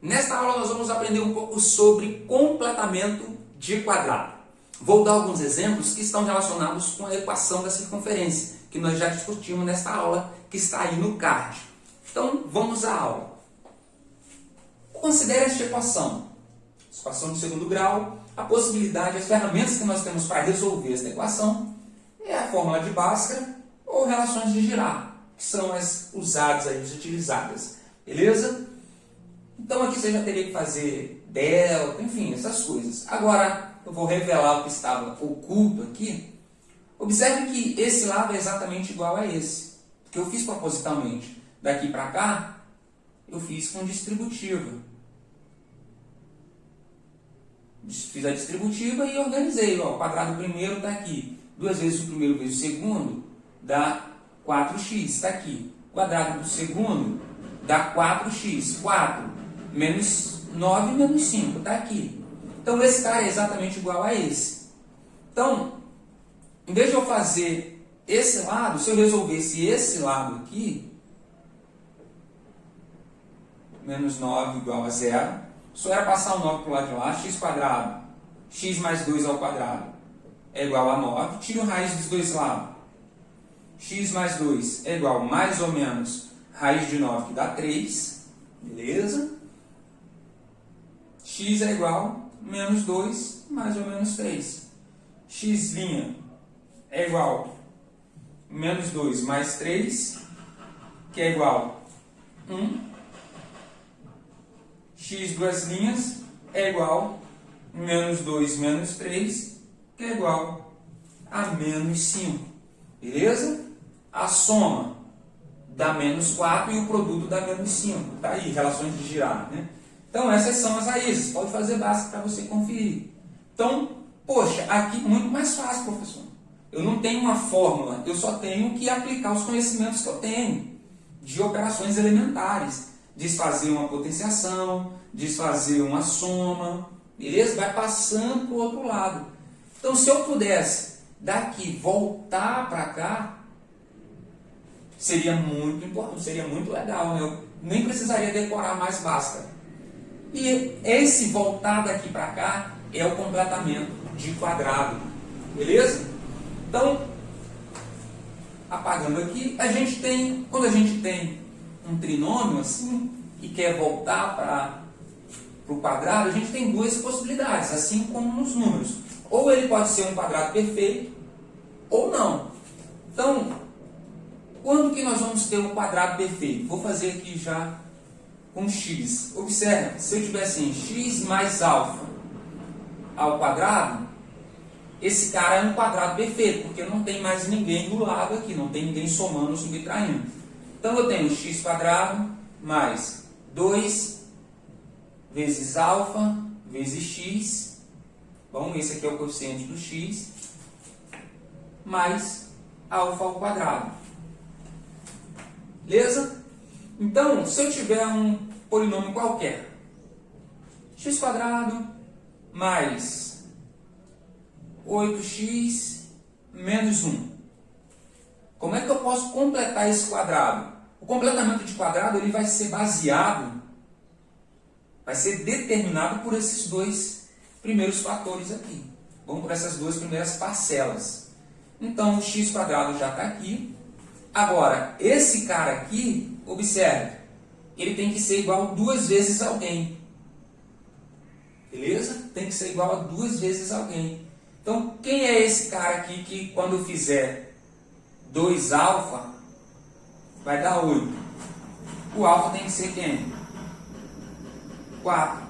Nesta aula nós vamos aprender um pouco sobre completamento de quadrado. Vou dar alguns exemplos que estão relacionados com a equação da circunferência, que nós já discutimos nesta aula, que está aí no card. Então, vamos à aula. Considere esta equação de segundo grau, a possibilidade, as ferramentas que nós temos para resolver esta equação é a fórmula de Bhaskara ou relações de Girard, que são as usadas, as utilizadas. Beleza? Então aqui você já teria que fazer delta, enfim, essas coisas. Agora eu vou revelar o que estava oculto aqui. Observe que esse lado é exatamente igual a esse, porque eu fiz propositalmente. Daqui para cá, eu fiz com distributiva. Fiz a distributiva e organizei. Ó, o quadrado primeiro está aqui. 2 vezes o primeiro vezes o segundo dá 4x, está aqui. O quadrado do segundo dá 4x. 4 menos 9 menos 5, está aqui. Então, esse cara é exatamente igual a esse. Então, em vez de eu fazer esse lado, se eu resolvesse esse lado aqui, menos 9 igual a 0, só era passar o 9 para o lado de lá, x quadrado, x mais 2 ao quadrado é igual a 9, tiro raiz dos dois lados. X mais 2 é igual mais ou menos raiz de 9, que dá 3, beleza? X é igual a menos 2 mais ou menos 3. X' é igual a menos 2 mais 3, que é igual a 1. X duas linhas é igual a menos 2 menos 3, que é igual a menos 5. Beleza? A soma dá menos 4 e o produto dá menos 5. Está aí, relações de Girard, né? Então, essas são as raízes. Pode fazer básico para você conferir. Então, poxa, aqui muito mais fácil, professor. Eu não tenho uma fórmula, eu só tenho que aplicar os conhecimentos que eu tenho de operações elementares. Desfazer uma potenciação, desfazer uma soma, beleza? Vai passando para o outro lado. Então, se eu pudesse daqui voltar para cá, seria muito importante, seria muito legal, né? Eu nem precisaria decorar mais Bhaskara. E esse voltar daqui para cá é o completamento de quadrado, beleza? Então, apagando aqui, quando a gente tem um trinômio assim e quer voltar para o quadrado, a gente tem duas possibilidades, assim como nos números. Ou ele pode ser um quadrado perfeito, ou não. Então, quando que nós vamos ter um quadrado perfeito? Vou fazer aqui já com x. Observe, se eu tiver assim, x mais alfa ao quadrado, esse cara é um quadrado perfeito, porque não tem mais ninguém do lado aqui, não tem ninguém somando ou subtraindo. Então, eu tenho x quadrado mais 2 vezes alfa vezes x. Bom, esse aqui é o coeficiente do x, mais alfa ao quadrado. Beleza? Então, se eu tiver um polinômio qualquer, x quadrado mais 8x menos 1. Como é que eu posso completar esse quadrado? O completamento de quadrado ele vai ser baseado, vai ser determinado por esses dois primeiros fatores aqui. Vamos por essas duas primeiras parcelas. Então, o x quadrado já está aqui. Agora, esse cara aqui, observe, ele tem que ser igual a 2 vezes alguém. Beleza? Tem que ser igual a 2 vezes alguém. Então, quem é esse cara aqui que quando eu fizer 2 alfa, vai dar 8? O alfa tem que ser quem? 4.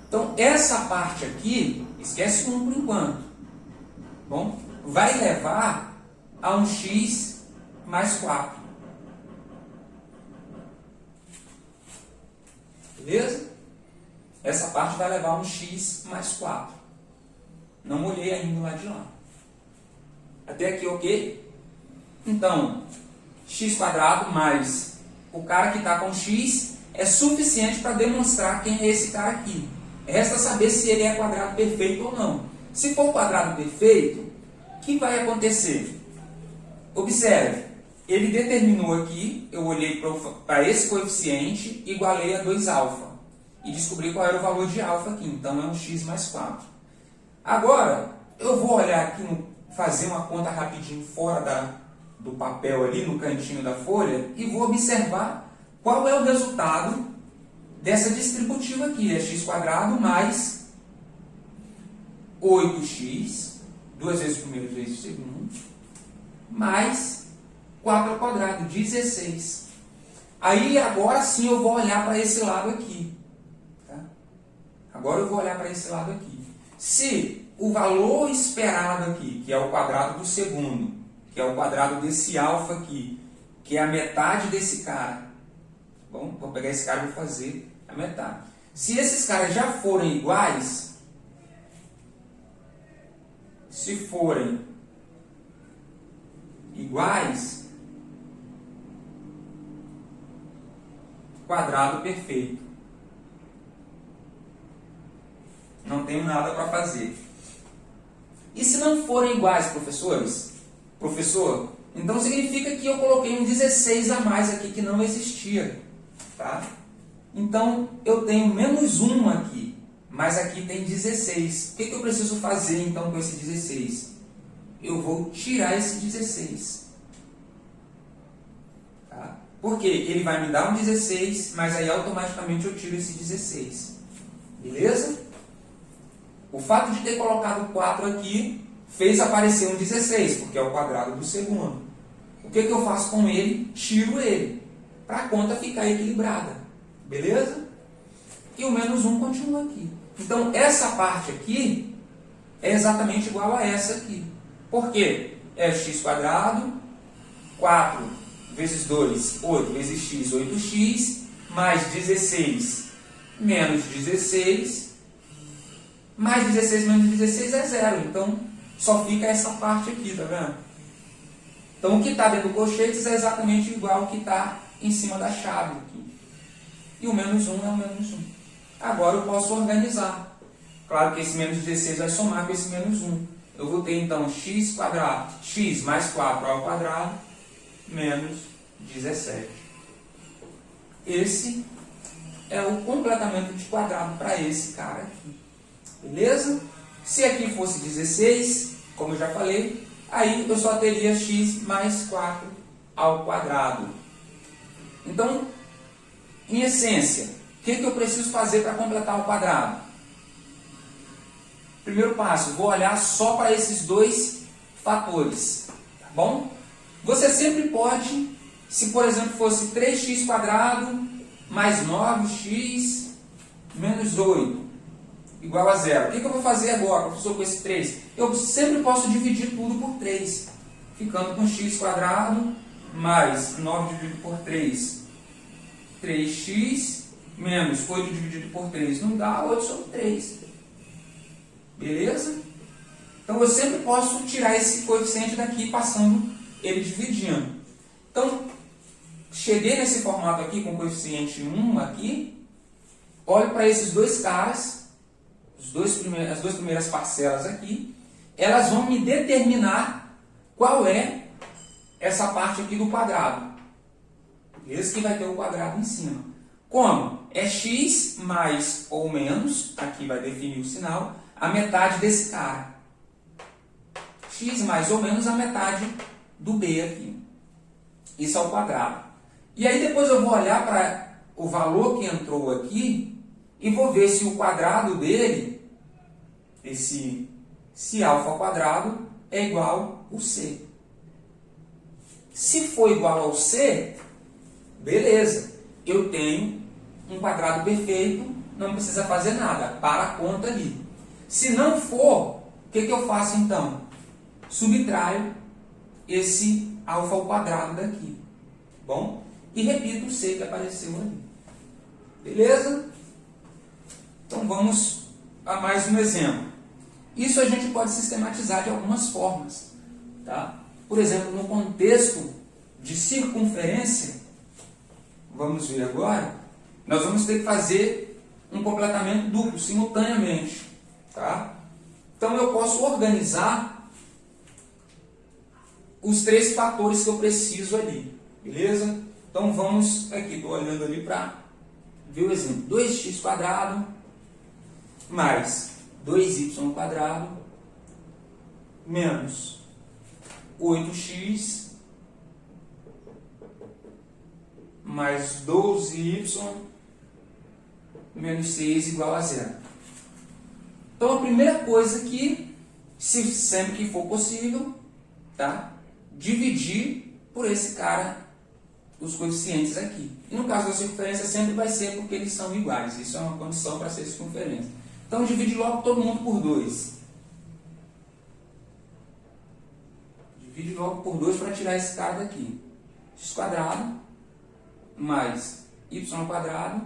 Então, essa parte aqui, esquece 1 por enquanto. Bom, vai levar a um x mais 4. Beleza? Essa parte vai levar um x mais 4. Não olhei ainda lá de lá. Até aqui, ok? Então, x quadrado mais o cara que está com x é suficiente para demonstrar quem é esse cara aqui. Resta saber se ele é quadrado perfeito ou não. Se for quadrado perfeito, o que vai acontecer? Observe, ele determinou aqui, eu olhei para esse coeficiente, igualei a 2 alfa. e descobrir qual era o valor de alfa aqui. Então, é um x mais 4. Agora, eu vou olhar aqui, fazer uma conta rapidinho fora do papel ali, no cantinho da folha, e vou observar qual é o resultado dessa distributiva aqui. É x² mais 8x, 2 vezes o primeiro vezes o segundo, mais 4 ao quadrado, 16. Aí, agora sim, eu vou olhar para esse lado aqui. Tá? Agora eu vou olhar para esse lado aqui. Se o valor esperado aqui, que é o quadrado do segundo, que é o quadrado desse alfa aqui, que é a metade desse cara. Bom, vou pegar esse cara e vou fazer a metade. Se esses caras já forem iguais, se forem iguais, quadrado perfeito. Não tenho nada para fazer. E se não forem iguais, professores? Professor, então significa que eu coloquei um 16 a mais aqui que não existia. Tá? Então, eu tenho menos 1 aqui, mas aqui tem 16. O que eu preciso fazer então com esse 16? Eu vou tirar esse 16. Tá? Porque ele vai me dar um 16, mas aí automaticamente eu tiro esse 16. Beleza? O fato de ter colocado 4 aqui fez aparecer um 16, porque é o quadrado do segundo. O que eu faço com ele? Tiro ele, para a conta ficar equilibrada. Beleza? E o menos 1 continua aqui. Então, essa parte aqui é exatamente igual a essa aqui. Por quê? É x², 4 vezes 2, 8 vezes x, 8x, mais 16 menos 16, mais 16 menos 16 é 0. Então, só fica essa parte aqui, tá vendo? Então, o que está dentro do colchetes é exatamente igual ao que está em cima da chave aqui. E o menos 1 é o menos 1. Agora eu posso organizar. Claro que esse menos 16 vai somar com esse menos 1. Eu vou ter, então, x² x mais 4 ao quadrado, menos 17. Esse é o completamento de quadrado para esse cara aqui. Beleza? Se aqui fosse 16, como eu já falei, aí eu só teria x mais 4 ao quadrado. Então, em essência, o que eu preciso fazer para completar o quadrado? Primeiro passo, vou olhar só para esses dois fatores. Tá bom? Você sempre pode, se por exemplo fosse 3x² mais 9x menos 8 igual a 0. O que eu vou fazer agora, professor, com esse 3? Eu sempre posso dividir tudo por 3, ficando com x² mais 9 dividido por 3, 3x, menos 8 dividido por 3, não dá 8 sobre 3. Beleza? Então, eu sempre posso tirar esse coeficiente daqui, passando ele dividindo. Então, cheguei nesse formato aqui, com coeficiente 1 aqui, olho para esses dois caras, as duas primeiras parcelas aqui, elas vão me determinar qual é essa parte aqui do quadrado. Esse que vai ter o quadrado em cima. Como? É x mais ou menos, aqui vai definir o sinal, a metade desse cara. X mais ou menos a metade do B aqui. Isso é o quadrado. E aí depois eu vou olhar para o valor que entrou aqui e vou ver se o quadrado dele, esse alfa ao quadrado, é igual ao C. Se for igual ao C, beleza. Eu tenho um quadrado perfeito, não precisa fazer nada, para a conta ali. Se não for, o que eu faço então? Subtraio esse alfa ao quadrado daqui. Bom? E repito o C que apareceu ali. Beleza? Então vamos a mais um exemplo. Isso a gente pode sistematizar de algumas formas. Tá? Por exemplo, no contexto de circunferência, vamos ver agora, nós vamos ter que fazer um completamento duplo, simultaneamente. Tá? Então eu posso organizar os 3 fatores que eu preciso ali. Beleza? Então vamos aqui, estou olhando ali para Vê o exemplo. 2x² mais 2y² menos 8x mais 12y menos 6 igual a 0. Então, a primeira coisa aqui, sempre que for possível, tá? Dividir por esse cara os coeficientes aqui. E no caso da circunferência sempre vai ser porque eles são iguais. Isso é uma condição para ser circunferência. Então, divide logo todo mundo por 2. Divide logo por 2 para tirar esse cara daqui. x² mais y²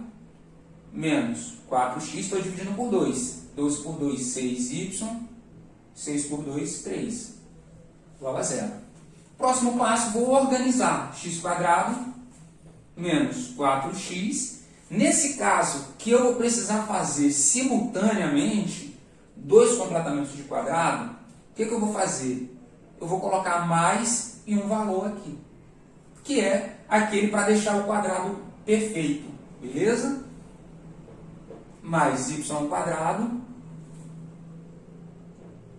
menos 4x, estou dividindo por 2. 12 por 2, 6y. 6 por 2, 3. Igual a 0. Próximo passo, vou organizar x² menos 4x. Nesse caso, que eu vou precisar fazer simultaneamente dois completamentos de quadrado, o que eu vou fazer? Eu vou colocar mais e um valor aqui, que é aquele para deixar o quadrado perfeito, beleza? Mais y²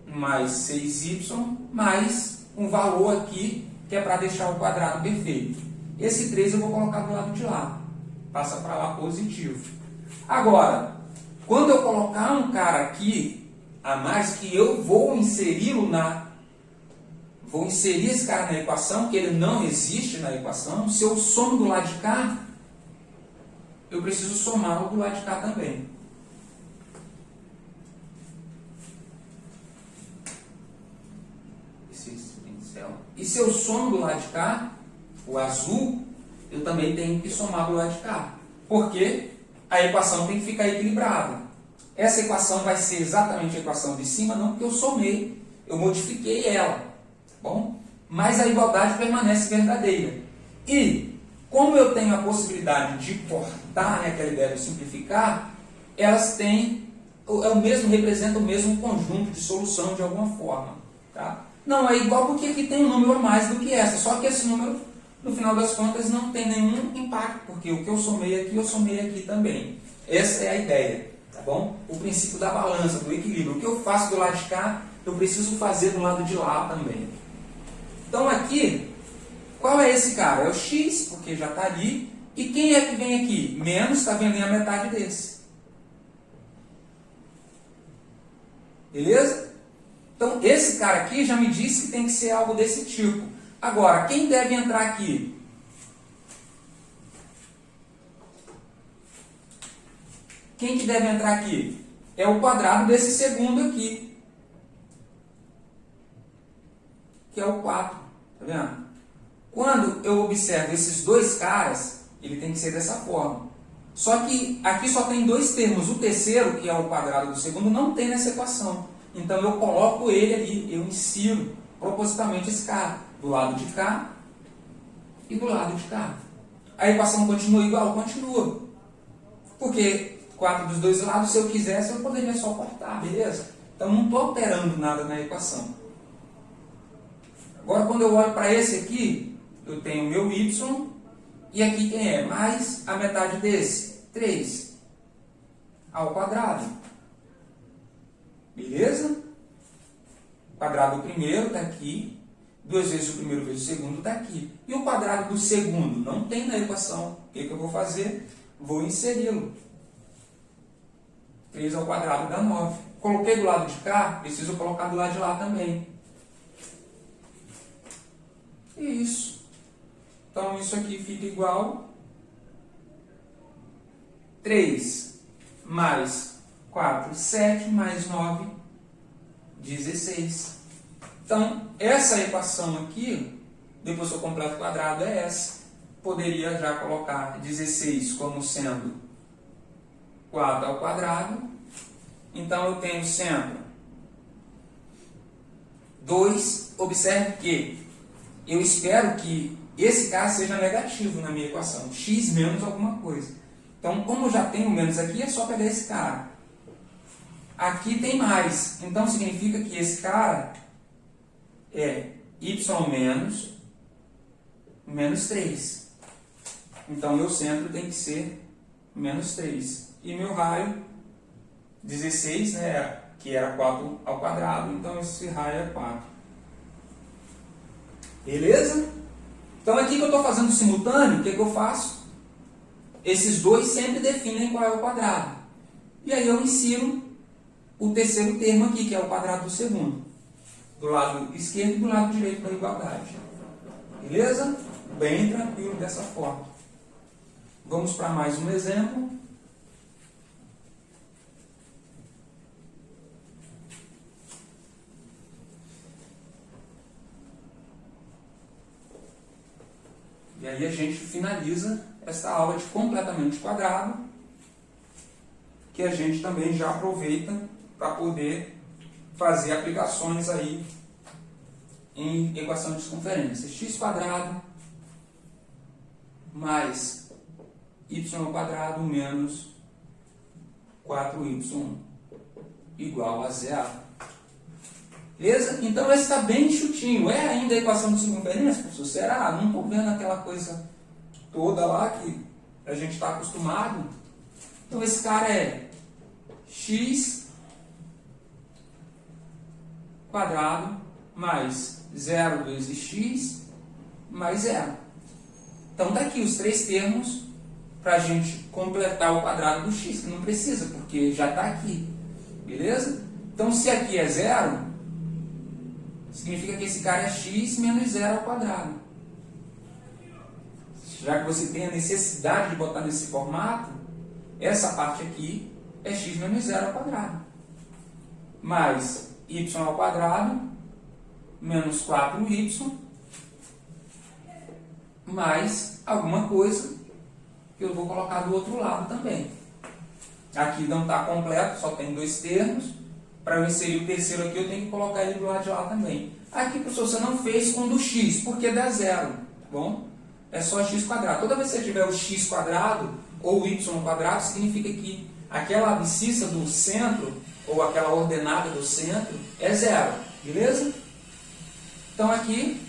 mais 6y mais um valor aqui que é para deixar o quadrado perfeito. Esse 3 eu vou colocar do lado de lá. Passa para lá positivo. Agora, quando eu colocar um cara aqui a mais, que eu vou inseri-lo vou inserir esse cara na equação, que ele não existe na equação. Se eu somo do lado de cá, eu preciso somá-lo do lado de cá também. E se eu somo do lado de cá, o azul, eu também tenho que somar do lado de cá. Porque a equação tem que ficar equilibrada. Essa equação vai ser exatamente a equação de cima, não porque eu somei, eu modifiquei ela. Tá bom? Mas a igualdade permanece verdadeira. E, como eu tenho a possibilidade de cortar, né, aquela ideia de simplificar, elas representam o mesmo conjunto de solução de alguma forma. Tá? Não é igual porque aqui tem um número a mais do que essa, só que esse número, no final das contas, não tem nenhum impacto, porque o que eu somei aqui também. Essa é a ideia, tá bom? O princípio da balança, do equilíbrio. O que eu faço do lado de cá, eu preciso fazer do lado de lá também. Então aqui, qual é esse cara? É o x, porque já está ali. E quem é que vem aqui? Menos, está vendo, a metade desse. Beleza? Então, esse cara aqui já me disse que tem que ser algo desse tipo. Agora, quem deve entrar aqui? Quem que deve entrar aqui? É o quadrado desse segundo aqui. Que é o 4. Tá vendo? Quando eu observo esses dois caras, ele tem que ser dessa forma. Só que aqui só tem dois termos. O terceiro, que é o quadrado do segundo, não tem nessa equação. Então, eu coloco ele ali, eu insiro propositalmente esse cara do lado de cá e do lado de cá. A equação continua igual? Continua. Porque 4 dos dois lados, se eu quisesse, eu poderia só cortar, beleza? Então, não estou alterando nada na equação. Agora, quando eu olho para esse aqui, eu tenho o meu y, e aqui quem é? Mais a metade desse, 3 ao quadrado. Beleza? O quadrado do primeiro está aqui. 2 vezes o primeiro vezes o segundo está aqui. E o quadrado do segundo não tem na equação. O que eu vou fazer? Vou inseri-lo. 3 ao quadrado dá 9. Coloquei do lado de cá, preciso colocar do lado de lá também. Isso. Então, isso aqui fica igual 3 mais 4, 7, mais 9, 16. Então, essa equação aqui, depois que eu completo o quadrado, é essa. Poderia já colocar 16 como sendo 4 ao quadrado. Então, eu tenho sempre 2. Observe que eu espero que esse cara seja negativo na minha equação. X menos alguma coisa. Então, como eu já tenho menos aqui, é só pegar esse cara. Aqui tem mais. Então, significa que esse cara é y menos 3. Então, meu centro tem que ser menos 3. E meu raio, 16, né, que era 4 ao quadrado, então esse raio é 4. Beleza? Então aqui que eu estou fazendo simultâneo, o que eu faço? Esses dois sempre definem qual é o quadrado. E aí eu insiro o terceiro termo aqui, que é o quadrado do segundo. Do lado esquerdo e do lado direito da igualdade. Beleza? Bem tranquilo dessa forma. Vamos para mais um exemplo. E aí a gente finaliza essa aula de completamente quadrado, que a gente também já aproveita para poder fazer aplicações aí em equação de circunferência. X² mais y² menos 4y igual a 0. Beleza? Então esse está bem chutinho. É ainda a equação de circunferência, professor? Será? Não estou vendo aquela coisa toda lá que a gente está acostumado. Então esse cara é x² mais 0 vezes x mais 0. Então está aqui os três termos para a gente completar o quadrado do x, que não precisa, porque já está aqui. Beleza? Então se aqui é 0, significa que esse cara é x menos 0 ao quadrado. Já que você tem a necessidade de botar nesse formato, essa parte aqui é x menos 0 ao quadrado. Mais y ao quadrado menos 4y mais alguma coisa que eu vou colocar do outro lado também. Aqui não está completo, só tem dois termos. Para eu inserir o terceiro aqui, eu tenho que colocar ele do lado de lá também. Aqui, professor, você não fez com o do x, porque dá 0. Tá bom? É só x². Toda vez que você tiver o x² ou o y², significa que aquela abscissa do centro, ou aquela ordenada do centro, é 0. Beleza? Então aqui,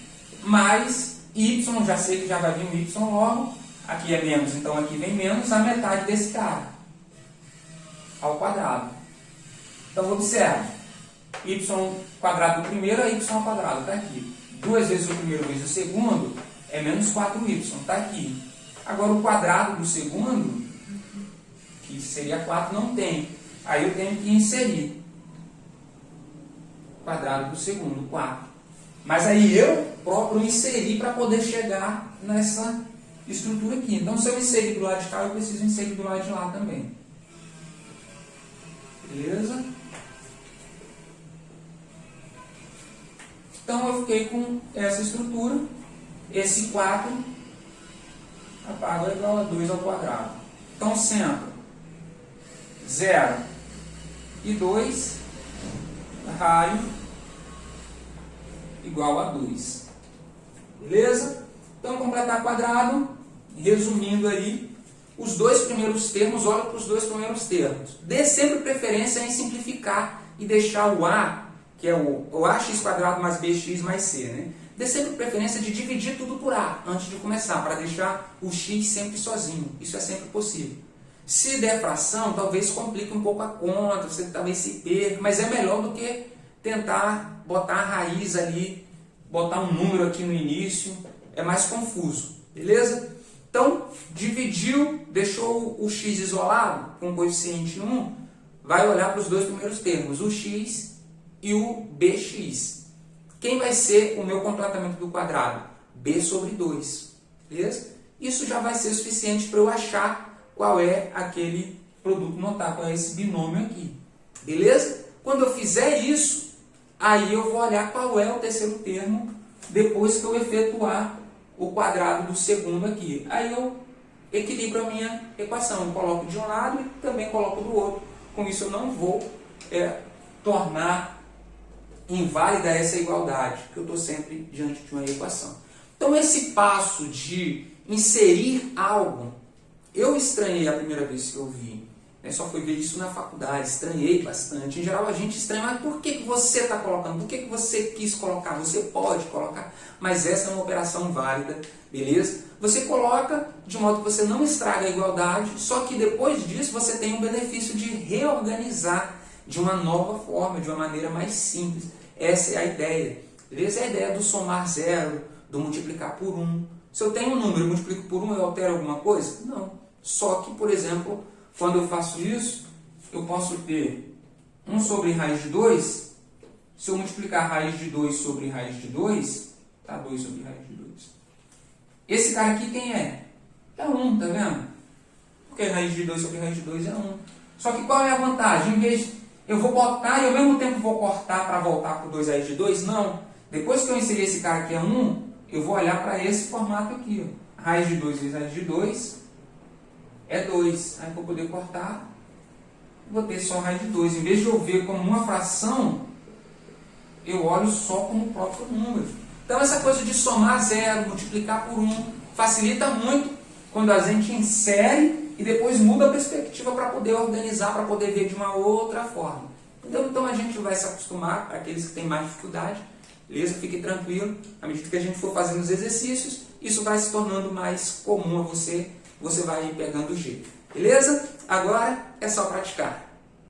mais y, já sei que já vai vir um y logo. Aqui é menos, então aqui vem menos a metade desse cara. Ao quadrado. Então, observe. Y² do primeiro é y². Está aqui. 2 vezes o primeiro vezes o segundo é menos 4y. Está aqui. Agora, o quadrado do segundo, que seria 4, não tem. Aí eu tenho que inserir. Quadrado do segundo, 4. Mas aí eu próprio inseri para poder chegar nessa estrutura aqui. Então, se eu inserir do lado de cá, eu preciso inserir do lado de lá também. Beleza? Então, eu fiquei com essa estrutura. Esse 4 apaga igual a 2 ao quadrado. Então, sendo 0 e 2, raio igual a 2. Beleza? Então, completar quadrado, resumindo aí, os dois primeiros termos, olha para os dois primeiros termos. Dê sempre preferência em simplificar e deixar o A, que é o ax² mais bx mais c, né? Dê sempre preferência de dividir tudo por A antes de começar, para deixar o x sempre sozinho. Isso é sempre possível. Se der fração, talvez complique um pouco a conta, você talvez se perca, mas é melhor do que tentar botar a raiz ali, botar um número aqui no início, é mais confuso, beleza? Então, dividiu, deixou o x isolado, com coeficiente 1, vai olhar para os dois primeiros termos, o x e o bx. Quem vai ser o meu completamento do quadrado? B sobre 2, beleza? Isso já vai ser suficiente para eu achar qual é aquele produto notável, qual é esse binômio aqui, beleza? Quando eu fizer isso, aí eu vou olhar qual é o terceiro termo depois que eu efetuar o quadrado do segundo aqui. Aí eu equilibro a minha equação. Eu coloco de um lado e também coloco do outro. Com isso eu não vou tornar inválida essa igualdade, porque eu estou sempre diante de uma equação. Então esse passo de inserir algo, eu estranhei a primeira vez que eu vi Eu só fui ver isso na faculdade, estranhei bastante. Em geral a gente estranha, mas por que você está colocando? Por que você quis colocar? Você pode colocar, mas essa é uma operação válida, beleza? Você coloca de modo que você não estraga a igualdade, só que depois disso você tem o benefício de reorganizar de uma nova forma, de uma maneira mais simples. Essa é a ideia, beleza? É a ideia do somar zero, do multiplicar por 1. Se eu tenho um número e multiplico por 1, eu altero alguma coisa? Não. Só que, por exemplo, quando eu faço isso, eu posso ter 1 sobre raiz de 2. Se eu multiplicar raiz de 2 sobre raiz de 2, tá? 2 sobre raiz de 2. Esse cara aqui quem é? É 1, tá vendo? Porque raiz de 2 sobre raiz de 2 é 1. Só que qual é a vantagem? Em vez de eu vou botar e ao mesmo tempo vou cortar para voltar para o 2 raiz de 2? Não. Depois que eu inserir esse cara aqui é 1, eu vou olhar para esse formato aqui. Ó. Raiz de 2 vezes raiz de 2 é 2. Aí para poder cortar, vou ter só raiz de 2. Em vez de eu ver como uma fração, eu olho só como o próprio número. Então essa coisa de somar zero, multiplicar por 1, facilita muito quando a gente insere e depois muda a perspectiva para poder organizar, para poder ver de uma outra forma. Então a gente vai se acostumar, para aqueles que têm mais dificuldade, beleza? Fique tranquilo, à medida que a gente for fazendo os exercícios, isso vai se tornando mais comum a você vai pegando o jeito. Beleza? Agora é só praticar.